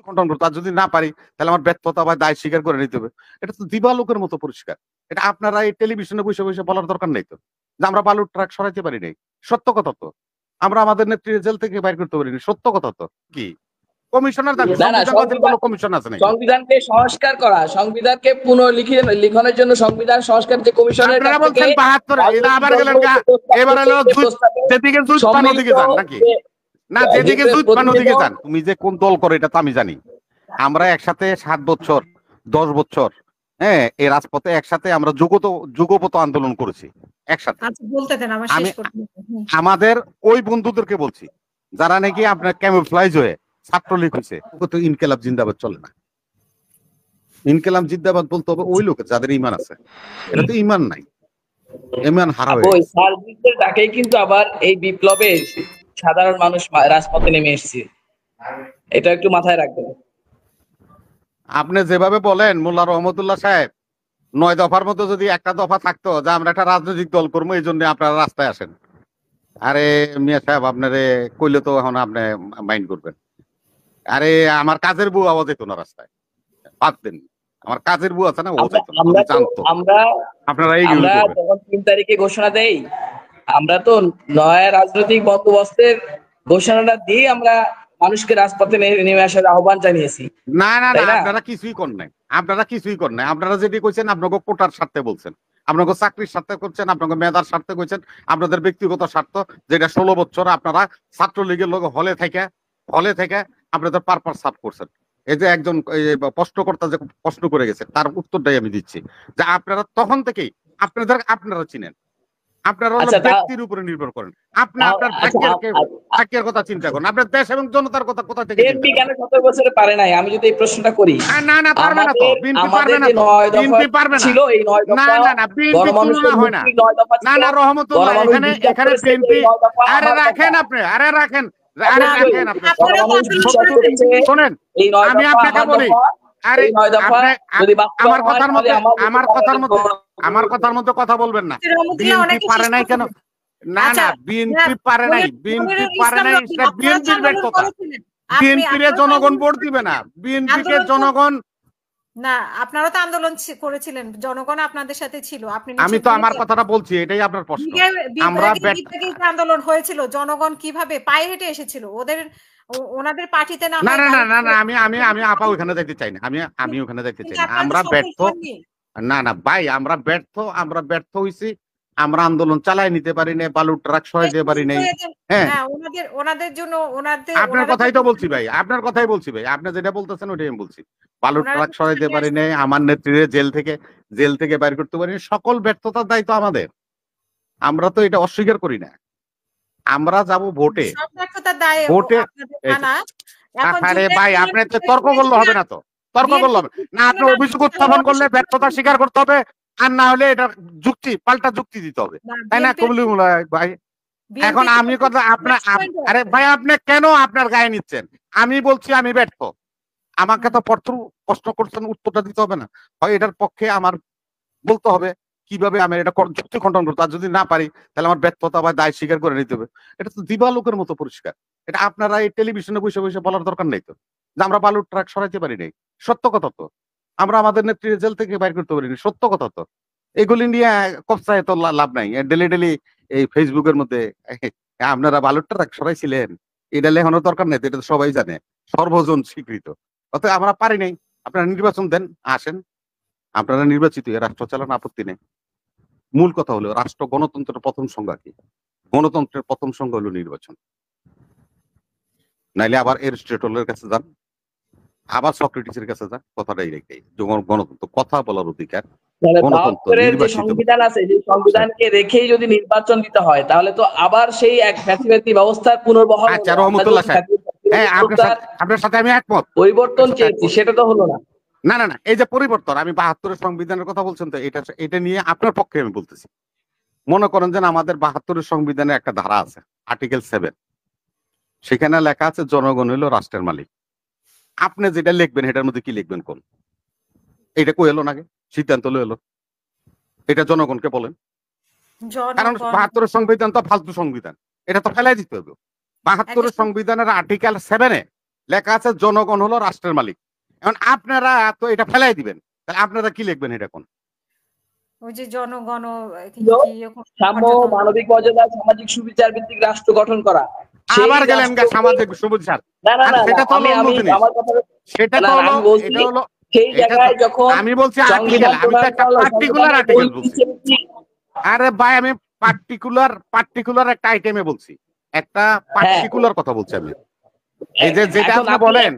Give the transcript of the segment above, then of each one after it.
খণ্ডন করতে, আর যদি না পারি তাহলে আমার ব্যর্থতা বা দায় স্বীকার করে নিতে হবে। এটা তো দিবালোকের মতো পরিষ্কার। এটা আপনারা এই টেলিভিশনে বসে বসে বলার দরকার নেই তো, যে আমরা বালুর ট্রাক সরাইতে পারি নাই। সত্য কথা তো। আমরা আমাদের নেত্রী জেল থেকে বাইর করতে পারিনি, সত্য কথা তো। কি কমিশনার দাবি? সংবিধান বাতিল কোনো কমিশন আছে নাকি? সংবিধানকে সংস্কার করা, সংবিধানকে পুনর্লিখনের জন্য সংবিধান সংস্কার যে কমিশনের আপনারা বলছেন 72 এটা আবার গেলেন এবার হলো যেদিকে জুত পান ওদিকে যান নাকি? না, যেদিকে জুত পান ওদিকে যান। তুমি যে কোন দল করে এটা তো আমি জানি। আমরা একসাথে 7 বছর 10 বছর হ্যাঁ এই রাজপথে একসাথে আমরা যুগপত আন্দোলন করেছি একসাথে। বলতে দেন আমার শেষ করতে। আমাদের ওই বন্ধুদেরকে বলছি যারা নাকি আপনার ক্যামোফ্লাইজ হয়ে ছাত্রলীগ হয়েছে, তো ইনকেলাব জিন্দাবাদ চলে না। ইনকেলাব জিন্দাবাদ বলতে হবে ওই লোক যাদের ইমান আছে। এটা তো ইমান নাই, ইমান হারা হয়ে গেছে। সার্জিসের ডাকেই কিন্তু আবার এই বিপ্লবে সাধারণ মানুষ রাজপথে নেমে এসেছে, এটা একটু মাথায় রাখবেন। আপনি যেভাবে বলেন মোল্লা রহমতুল্লাহ সাহেব, 9 দফার মধ্যে যদি একটা দফা থাকতো যে আমরা একটা রাজনৈতিক দল করবো এই জন্য আপনারা রাস্তায় আসেন, আরে মিয়া সাহেব আপনারে কইলে তো এখন আপনি মাইন্ড করবেন। আরে আমার কাজের বউ আওয়াজ যেত না রাস্তায়, বাদ দেন। আমার কাজের বউ আছে না, ও যেত না, জানতো। আপনারা যখন 3 তারিখে ঘোষণা দেই, আমরা তো নয়া রাজনৈতিক বন্দোবস্তের ঘোষণাটা দিয়ে আমরা মানুষকে রাজপথে নেমে আসার আহ্বান জানিয়েছি। না না না, আপনারা কিছুই করেন নাই, আপনারা কিছুই করেন নাই। আপনারা যেটি কইছেন আপনাকে কোটার স্বার্থে বলছেন, আপনাকে চাকরির স্বার্থে করছেন, আপনাকে মেধার স্বার্থে কইছেন, আপনাদের ব্যক্তিগত স্বার্থ, যেটা 16 বছর আপনারা ছাত্রলীগের লোক হলে থেকে আপনাদের পারপাস সার্ভ করছেন। এই যে একজন প্রশ্নকর্তা যে প্রশ্ন করে গেছে তার উত্তরটাই আমি দিচ্ছি, যে আপনারা তখন থেকেই আপনারা চিনেন, আপনারা ব্যক্তির উপরে নির্ভর করেন। আপনি আপনার ভাগ্যের কথা চিন্তা করেন, আপনার দেশ এবং জনতার কথা কোথা থেকে? বিএনপি কেন 17 বছরে পারে নাই? আমি যদি এই প্রশ্নটা করি। না না, পারবে না তো, বিএনপি পারবে না তো, বিএনপি পারবে না। ছিল এই 9 দফা, না না না, বিএনপি তুলনা হয় না। না না রহমতুল্লাহ, এখানে বিএনপি, আরে রাখেন আপনি, আরে রাখেন আপনি শোনেন, আমি আপনাকে বলি, আরে আমার কথার মধ্যে কথা বলবেন না। বিএনপি পারে নাই কেন? না না, বিএনপি পারে নাই, বিএনপি পারে নাই, সেটা বিএনপির ব্যর্থতা। বিএনপির জনগণ ভোট দিবে না, বিএনপিকে জনগণ। না, আপনারা তো আন্দোলন করেছিলেন, জনগণ আপনাদের সাথে ছিল। আমি তো আমার কথাটা বলছি, এটাই আপনার প্রশ্ন। আমরা আন্দোলন হয়েছিল, জনগণ কিভাবে পায়ে হেঁটে এসেছিল ওনাদের পার্টিতে না। না না না না, আমি আপা ওখানে যাইতে চাই না, আমি ওখানে যাইতে চাই না। আমরা ব্যর্থ, না না ভাই, আমরা ব্যর্থ হইছি। আমরা আন্দোলন চালাই নিতে পারি না, বালুর ট্রাক সরাইতে পারি নাই। হ্যাঁ, ওনাদের জন্য আপনার কথাই তো বলছি ভাই, আপনার কথাই বলছি ভাই, আপনি যেটা বলতেছেন ওইটাই আমি বলছি। বালুর ট্রাক সরাইতে পারি নাই, আমার নেত্রীরে জেল থেকে বাইর করতে পারি, সকল ব্যর্থতার দায়িত্ব আমাদের। আমরা তো এটা অস্বীকার করি না। আমরা যাব ভোটে, আরে ভাই আপনি তো তর্ক করলে হবে না, তো তর্ক করলে হবে না। আপনি অভিযোগ উত্থাপন করলে ব্যর্থতা স্বীকার করতে হবে, আর না হলে এটা পাল্টা যুক্তি দিতে হবে, তাই না কমলিউল্লাহ ভাই? এখন আমি কথা আপনার, আরে ভাই আপনি কেন আপনার গায়ে নিচ্ছেন? আমি বলছি আমি ব্যর্থ, আমাকে তো প্রশ্ন করছেন, উত্তরটা দিতে হবে না? হয় এটার পক্ষে আমার বলতে হবে কিভাবে আমি এটা যুক্তি খণ্ডন করতে, আর যদি না পারি তাহলে আমার ব্যর্থতা বা দায় স্বীকার করে নিতে হবে। এটা তো দিবালোকের মতো পরিষ্কার। এটা আপনারা এই টেলিভিশনে বসে বসে বলার দরকার নেই তো, যে আমরা বালুর ট্রাক সরাইতে পারি নাই। সত্য কথা তো। আমরা আমাদের নেত্রী জেল থেকে বাইর করতে পারিনি, সত্য কথা তো। এগুলি নিয়ে কবসায় তো লাভ নাই। ডেলি এই ফেসবুকের মধ্যে আপনারা বালুর ট্রাক সরাইছিলেন, এটা লেখানোর দরকার নেই, এটা তো সবাই জানে, সর্বজন স্বীকৃত। অতএব আমরা পারি নাই, আপনারা নির্বাচন দেন, আসেন, আপনারা নির্বাচিত, রাষ্ট্র চালান, আপত্তি নেই। মূল কথা হলো রাষ্ট্র গণতন্ত্রের প্রথম সংজ্ঞা কি? গণতন্ত্রের প্রথম সংজ্ঞা হলো নির্বাচন। নাইলে আবার এরিস্টটলের কাছে যান, আবার সক্রেটিসের কাছে যান, কথাটাই রেখে গণতন্ত্র কথা বলার অধিকার, সংবিধান আছে, সেই সংবিধানকে রেখেই যদি নির্বাচন দিতে হয় তাহলে তো আবার সেই এক ফ্যাসিবাদী ব্যবস্থার পুনর্বহাল। আচ্ছা রহমতুল্লাহ সাহেব, হ্যাঁ আপনার সাথে আমি একমত। পরিবর্তন চেয়েছি, সেটা তো হলো না। না না না, এই যে পরিবর্তন, আমি 72-এর সংবিধানের কথা বলছেন তো, এটা নিয়ে আপনার পক্ষে আমি বলতেছি। মনে করেন যে আমাদের 72-এর সংবিধানে একটা ধারা আছে, আর্টিকেল 7, সেখানে লেখা আছে জনগণ হইল রাষ্ট্রের মালিক। আপনি যেটা লিখবেন এটার মধ্যে কি লিখবেন কোন? এটা কই এলো নাকি সিদ্ধান্ত এলো? এটা জনগণকে বলেন, কারণ 72-এর সংবিধান তো ফালতু সংবিধান, এটা তো ফেলাই দিতে হবে। 72-এর সংবিধানের আর্টিকেল 7-এ লেখা আছে জনগণ হলো রাষ্ট্রের মালিক। এখন আপনারা তো এটা ফেলাই দিবেন, তাহলে আপনারা কি লিখবেন এটা কোন? ওই যে জনগণ সাম্য, মানবিক মর্যাদা, সামাজিক সুবিচার ভিত্তিক রাষ্ট্র গঠন করা। আবার গেলেন সামাজিক সুবিচার। সেটা তো অন্য জিনিস, সেটা তো হলো, এটা হলো সেই জায়গায় যখন আমি বলছি আর্টিকেল, আমি তো একটা পার্টিকুলার আর্টিকেল বলছি। আরে ভাই আমি পার্টিকুলার একটা আইটেমে বলছি, একটা পার্টিকুলার কথা বলছি আমি। এই যে যেটা আপনি বলেন,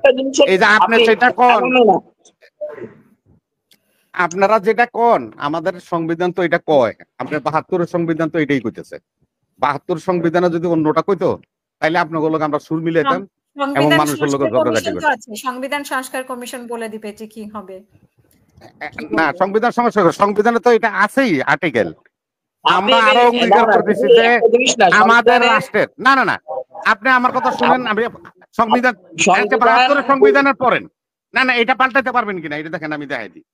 এই যে আপনি সেটা কোন, আপনারা যেটা কোন, আমাদের সংবিধান তো এটা কয়, আপনার ৭২-এর সংবিধান তো এটাই কইতেছে। ৭২ সংবিধানে যদি অন্যটা কইতো তাইলে আপনাগুলোকে আমরা সুর মিলাইতাম এবং মানুষের লোকের ঝগড়াঝাটি করতাম। সংবিধান সংস্কার কমিশন বলে দিবে যে কি হবে। না, সংবিধান সংবিধানে তো এটা আছেই আর্টিকেল। আমরা আরো অঙ্গীকার করতেছি যে আমাদের রাষ্ট্রের, না না না, আপনি আমার কথা শুনেন। আমি সংবিধান ৭২-এর সংবিধানের পড়েন, না না এটা পাল্টাতে পারবেন কিনা এটা দেখেন, আমি দেখাই দিই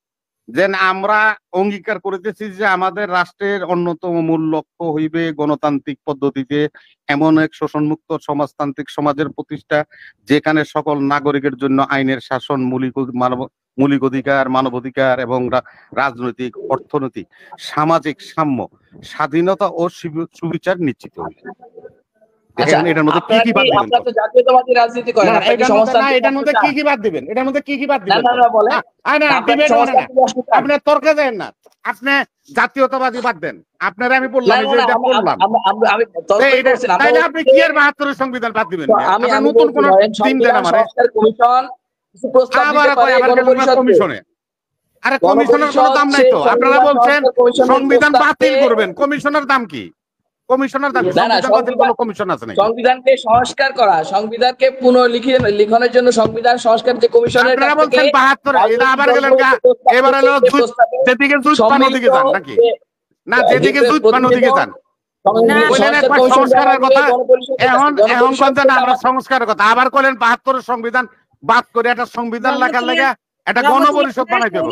যে আমরা অঙ্গীকার করিতেছি যে আমাদের রাষ্ট্রের অন্যতম মূল লক্ষ্য হইবে গণতান্ত্রিক পদ্ধতিতে এমন এক শোষণমুক্ত সমাজতান্ত্রিক সমাজের প্রতিষ্ঠা, যেখানে সকল নাগরিকের জন্য আইনের শাসন, মৌলিক অধিকার, মানবাধিকার এবং রাজনৈতিক, অর্থনৈতিক, সামাজিক সাম্য, স্বাধীনতা ও সুবিচার নিশ্চিত হইবে। এটার মধ্যে কি কি বাদ দিবেন? আপনারা তো জাতীয়তাবাদী রাজনীতি করেন, এটার মধ্যে কি কি বাদ দিবেন? এটার মধ্যে কি কি বাদ দিবেন? আপনি তর্কে দেন না, আপনি জাতীয়তাবাদী বাদ দেন। আপনারা আমি বললাম যে এটা বললাম, তাইলে আপনি কি এর ৭২-এর সংবিধান বাদ দিবেন? আপনি নতুন কোন দিন দেন আমারে। কমিশনে, আরে কমিশনের কোনো দাম নাই তো। আপনারা বলছেন সংবিধান বাতিল করবেন, কমিশনের দাম কি? কমিশনের দাম সংবিধান বাতিল করলে কমিশন আছে নাকি? সংবিধানকে সংস্কার করা, সংবিধানকে পুনর্লিখনের জন্য সংবিধান সংস্কার যে কমিশনের, আপনারা বলছেন ৭২, এটা আবার গেলেন এবার হলো যেদিকে জুত পান ওদিকে যান নাকি? না, যেদিকে জুত পান ওদিকে যান। সংস্কারের কথা এখন না, আমরা সংস্কারের কথা আবার কইলেন। ৭২-এর সংবিধান বাদ করে একটা সংবিধান লেখার লাগা একটা গণপরিষদ বানাই দেব।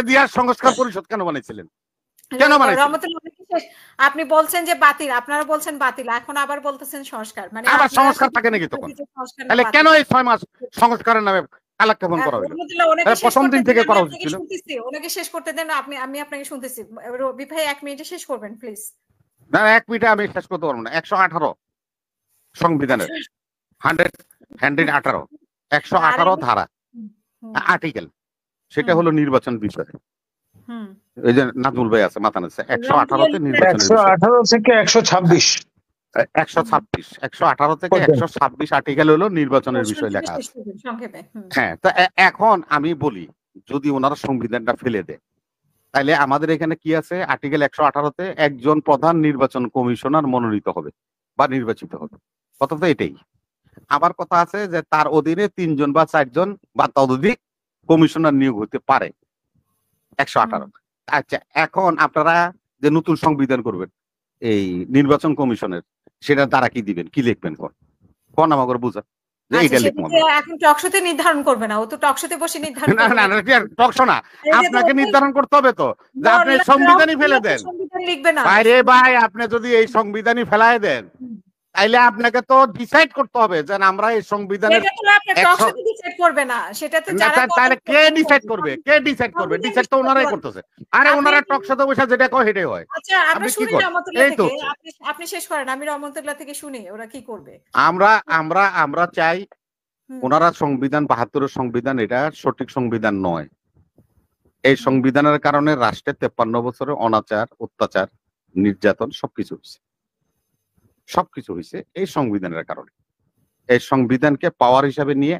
রিয়াজ সংস্কার পরিষদ কেন বানাইছিলেন? কেন বানাইছিলেন? আপনি বলছেন যে বাতিল, আপনারা বলছেন বাতিল, এখন আবার বলতেছেন সংস্কার। মানে আবার সংস্কার থাকে নাকি তখন? তাহলে কেন এই ৬ মাস সংস্কারের নামে কালাক্ষেপণ করা হলো? প্রথম দিন থেকে করা উচিত ছিল। ওনাকে শেষ করতে দেন, আমি আপনাকে শুনতেছি। রবি ভাই ১ মিনিটে শেষ করবেন প্লিজ। না, ১ মিনিটে আমি শেষ করতে পারবো না। ১১৮ সংবিধানের 118 118 ধারা আর্টিকেল, সেটা হলো নির্বাচন বিষয়। এই যে নাজমুল ভাই আছে মাথা নাচ্ছে, ১১৮ নির্বাচন, ১১৮ থেকে ১২৬ 118 থেকে 126 আর্টিকেল হলো নির্বাচনের বিষয় লেখা আছে। হ্যাঁ, তা এখন আমি বলি, যদি ওনারা সংবিধানটা ফেলে দেয় তাহলে আমাদের এখানে কি আছে? আর্টিকেল ১১৮-তে একজন প্রধান নির্বাচন কমিশনার মনোনীত হবে বা নির্বাচিত হবে। কথা তো এটাই। আবার কথা আছে যে তার অধীনে ৩ জন বা ৪ জন বা ততোধিক কমিশনার নিয়োগ হতে পারে। ১১৮। আচ্ছা, এখন আপনারা যে নতুন সংবিধান করবেন এই নির্বাচন কমিশনের, সেটা দ্বারা কি দিবেন, কি লিখবেন? কোন আমাকে বুঝা যে এইটা লিখবো। এখন টকশোতে নির্ধারণ করবে না, ও তো টকশোতে বসে নির্ধারণ করবে না। টকশো না, আপনাকে নির্ধারণ করতে হবে তো যে আপনি সংবিধানই ফেলে দেন। আরে ভাই, আপনি যদি এই সংবিধানই ফেলায় দেন তাইলে আপনাকে তো ডিসাইড করতে হবে যে আমরা এই সংবিধানের, তাহলে কে ডিসাইড করবে? ডিসাইড তো ওনারাই করতেছে। আরে ওনারা টকশোতে বসে যেটা কয় সেটাই হয়। আচ্ছা, আমরা শুনি রহমতুল্লাহ থেকে, আপনি শেষ করেন, আমি রহমতুল্লাহ থেকে শুনি ওরা কি করবে। আমরা চাই ওনারা সংবিধান ৭২-এর সংবিধান এটা সঠিক সংবিধান নয়। এই সংবিধানের কারণে রাষ্ট্রের ৫৩ বছরের অনাচার, অত্যাচার, নির্যাতন সবকিছু হয়েছে এই সংবিধানের কারণে। এই সংবিধানকে পাওয়ার হিসাবে নিয়ে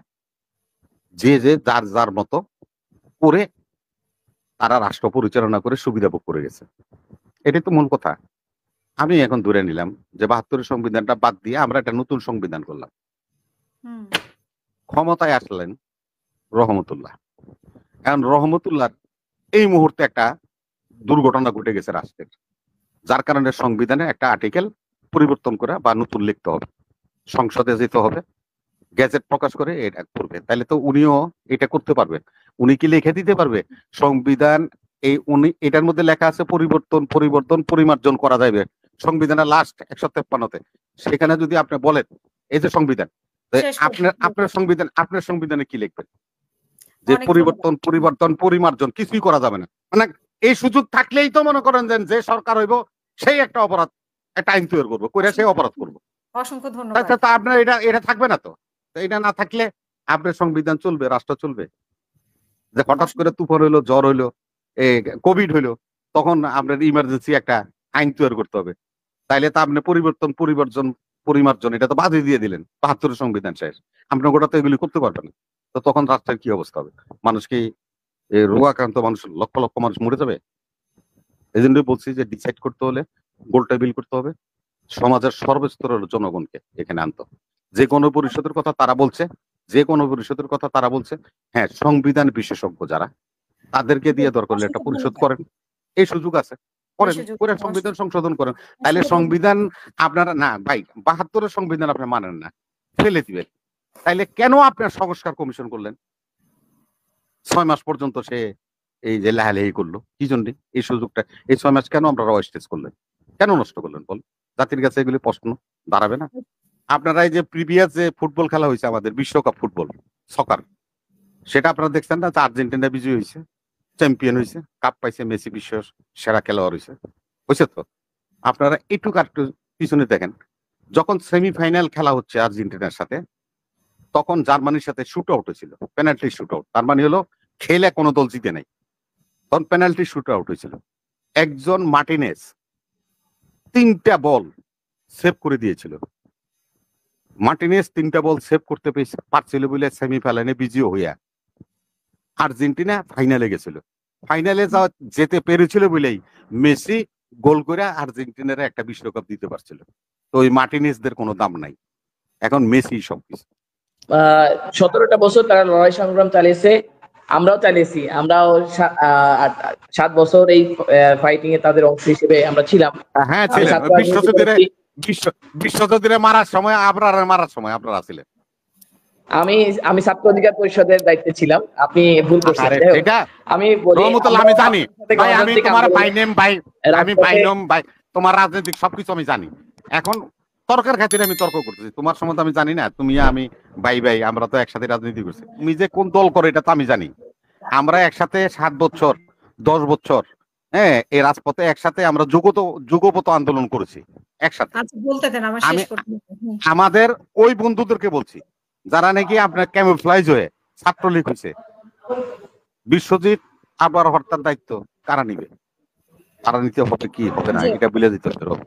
যে যার মতো করে তারা রাষ্ট্র পরিচালনা করে সুবিধা ভোগ করে গেছে। এটাই তো মূল কথা। আমি এখন ধরে নিলাম যে ৭২-এর সংবিধানটা বাদ দিয়ে আমরা একটা নতুন সংবিধান করলাম। ক্ষমতায় আসলেন রহমতুল্লাহ। এখন রহমতুল্লাহ এই মুহূর্তে একটা দুর্ঘটনা ঘটে গেছে রাষ্ট্রের, যার কারণে সংবিধানে একটা আর্টিকেল পরিবর্তন করে বা নতুন লিখতে হবে, সংসদে যেতে হবে, গেজেট প্রকাশ করে এটা করবে। তাহলে তো উনিও এটা করতে পারবে। উনি কি লিখে দিতে পারবে সংবিধান? উনি এটার মধ্যে লেখা আছে পরিবর্তন পরিমার্জন করা যাবে সংবিধানের লাস্ট ১৫৩-তে। সেখানে যদি আপনি বলেন এই যে সংবিধান, শেষ আপনার সংবিধানে কি লিখবেন যে অনেক পরিবর্তন পরিমার্জন কিছুই করা যাবে না, মানে এই সুযোগ থাকলেই তো মনে করেন যে সরকার হইব সেই একটা অপরাধ, একটা আইন তৈরি করবো, করে সেই অপরাধ করবো। অসংখ্য ধন্যবাদ। তা আপনার এটা থাকবে না তো, এটা না থাকলে আপনার সংবিধান চলবে, রাষ্ট্র চলবে। যে হঠাৎ করে তুফান হইলো, জ্বর হইলো, কোভিড হইলো, তখন আপনার ইমার্জেন্সি একটা আইন তৈরি করতে হবে। তাইলে তো আপনি পরিমার্জন এটা তো বাদে দিয়ে দিলেন, ৭২ সংবিধান শেষ। আপনার গোটা তো এগুলি করতে পারবেন না। তো তখন রাষ্ট্রের কি অবস্থা হবে? মানুষ কি রোগাক্রান্ত মানুষ লক্ষ লক্ষ মানুষ মরে যাবে? এই জন্যই বলছি যে ডিসাইড করতে হলে গোল টেবিল করতে হবে, সমাজের সর্বস্তরের জনগণকে এখানে আনতে হবে। যে কোনো পরিষদের কথা তারা বলছে, হ্যাঁ সংবিধান বিশেষজ্ঞ যারা, তাদেরকে দিয়ে দরকার হলে একটা পরিষদ করেন, এই সুযোগ আছে, করে সংবিধান সংশোধন করেন। তাইলে সংবিধান আপনারা না ভাই ৭২ সংবিধান আপনি মানেন না, ফেলে দিবেন। তাইলে কেন আপনার সংস্কার কমিশন করলেন? ৬ মাস পর্যন্ত সে এই যে লেহালেহি করলো কি জন্য? এই সুযোগটা এই ৬ মাস কেন আমরা ওয়েস্টেজ করলেন, কেন নষ্ট করলেন বল? জাতির কাছে এগুলি প্রশ্ন দাঁড়াবে না? আপনারা এই যে প্রিভিয়াস যে ফুটবল খেলা হয়েছে আমাদের বিশ্বকাপ ফুটবল সকার, সেটা আপনারা দেখছেন না? আর্জেন্টিনা বিজয়ী হয়েছে, চ্যাম্পিয়ন হয়েছে, কাপ পাইছে, মেসি বিশ্ব সেরা খেলোয়াড় হয়েছে তো। আপনারা একটু পিছনে দেখেন, যখন সেমিফাইনাল খেলা হচ্ছে আর্জেন্টিনার সাথে, তখন জার্মানির সাথে শুট আউট হয়েছিল, পেনাল্টি শুট আউট। তার মানে হলো খেলে কোনো দল জিতে নাই, তখন পেনাল্টি শুট আউট হয়েছিল। একজন মার্টিনেস ৩টা বল সেভ করে দিয়েছিল। মার্টিনেস 3টা বল সেভ করতে পারছিল বলে সেমিফাইনালে বিজয়ী হইয়া আর্জেন্টিনা ফাইনালে গেছিল। ফাইনালে যেতে পেরেছিল বলেই মেসি গোল করে আর্জেন্টিনার একটা বিশ্বকাপ দিতে পারছিল। তো ওই মার্টিনেসদের কোনো দাম নাই, এখন মেসি সবকিছু। 17টা বছর তারা লড়াই সংগ্রাম চালিয়েছে, আমরাও চালিয়েছি। আমরাও 7 বছর এই ফাইটিং এ তাদের অংশ হিসেবে আমরা ছিলাম। হ্যাঁ ছিলেন, বিশ্বযুদ্ধে মারার সময় আপনারা ছিলেন। আমি ছাত্র অধিকার পরিষদের দায়িত্বে ছিলাম। আপনি ভুল করছেন। আমি আমি জানি ভাই, আমি তোমার ভাই তোমার রাজনৈতিক সবকিছু আমি জানি। এখন তর্কের খাতিরে আমি তর্ক করতেছি, তোমার সম্বন্ধে আমি জানি না। তুমি আমি ভাই আমরা তো একসাথে রাজনীতি করছি। তুমি যে কোন দল করো এটা তো আমি জানি। আমরা একসাথে 7 বছর 10 বছর এই রাজপথে একসাথে আমরা যুগপত আন্দোলন করেছি একসাথে। আমাদের ওই বন্ধুদেরকে বলছি যারা নাকি আপনার ক্যামোফ্লাইজ হয়ে ছাত্রলীগ হয়েছে। বিশ্বজিৎ আবার হত্যার দায়িত্ব কারা নিবে? কারা নিতে হবে কি হবে না এটা বলে দিতে হবে।